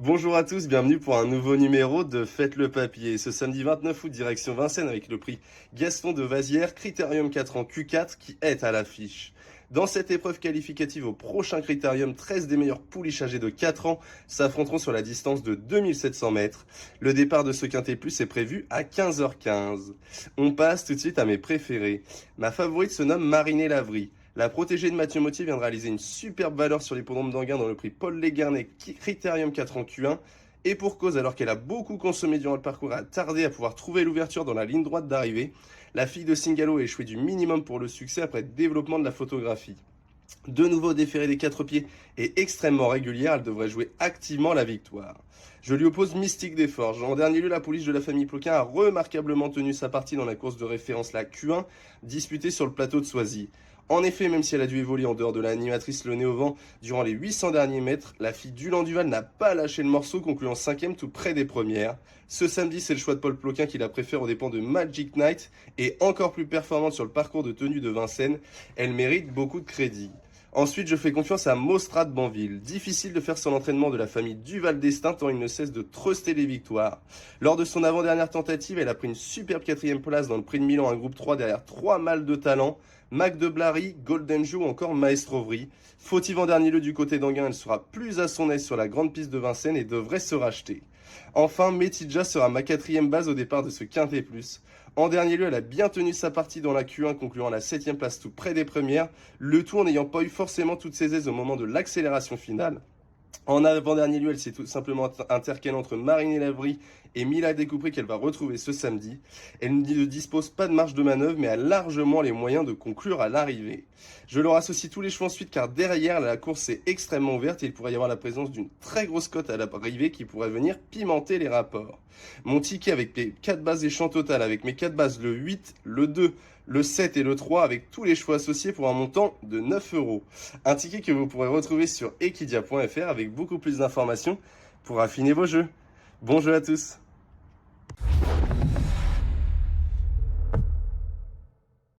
Bonjour à tous, bienvenue pour un nouveau numéro de Faites le papier. Ce samedi 29 août, direction Vincennes avec le prix Gaston de Vazières, Critérium 4 ans Q4 qui est à l'affiche. Dans cette épreuve qualificative au prochain Critérium, 13 des meilleurs pouliches âgés de 4 ans s'affronteront sur la distance de 2700 mètres. Le départ de ce Quintet Plus est prévu à 15h15. On passe tout de suite à mes préférés. Ma favorite se nomme Marinée Lavry. La protégée de Mathieu Mottier vient de réaliser une superbe valeur sur l'hippodrome d'Anguin dans le prix Paul Légarnet Critérium 4 en Q1. Et pour cause, alors qu'elle a beaucoup consommé durant le parcours et a tardé à pouvoir trouver l'ouverture dans la ligne droite d'arrivée, la fille de Singalo a échoué du minimum pour le succès après développement de la photographie. De nouveau déférée des 4 pieds et extrêmement régulière, elle devrait jouer activement la victoire. Je lui oppose Mystique des Forges. En dernier lieu, la pouliche de la famille Ploquin a remarquablement tenu sa partie dans la course de référence, la Q1, disputée sur le plateau de Soisy. En effet, même si elle a dû évoluer en dehors de l'animatrice Le Nez au vent durant les 800 derniers mètres, la fille d'Ulan Duval n'a pas lâché le morceau, concluant 5ème tout près des premières. Ce samedi, c'est le choix de Paul Ploquin qui la préfère aux dépens de Magic Knight et encore plus performante sur le parcours de tenue de Vincennes. Elle mérite beaucoup de crédit. Ensuite, je fais confiance à Mostrat de Banville. Difficile de faire son entraînement de la famille Duval d'Estaing tant il ne cesse de truster les victoires. Lors de son avant-dernière tentative, elle a pris une superbe 4ème place dans le prix de Milan, un groupe 3 derrière 3 mâles de talent. Mac de Blary, Golden Joe ou encore Maestro Vry. Fautive en dernier lieu du côté d'Anguin, elle sera plus à son aise sur la grande piste de Vincennes et devrait se racheter. Enfin, Metidja sera ma 4ème base au départ de ce Quintet Plus. En dernier lieu, elle a bien tenu sa partie dans la Q1, concluant à la 7ème place tout près des premières, le tout en n'ayant pas eu forcément toutes ses aises au moment de l'accélération finale. En avant-dernier lieu, elle s'est tout simplement intercalée entre Marinée Lavry et Mila Découpré qu'elle va retrouver ce samedi. Elle ne dispose pas de marge de manœuvre, mais a largement les moyens de conclure à l'arrivée. Je leur associe tous les chevaux ensuite car derrière, la course est extrêmement ouverte et il pourrait y avoir la présence d'une très grosse cote à l'arrivée qui pourrait venir pimenter les rapports. Mon ticket avec les 4 bases et champs total, avec mes 4 bases, le 8, le 2, le 7 et le 3 avec tous les chevaux associés pour un montant de 9 euros. Un ticket que vous pourrez retrouver sur equidia.fr avec beaucoup plus d'informations pour affiner vos jeux. Bon jeu à tous!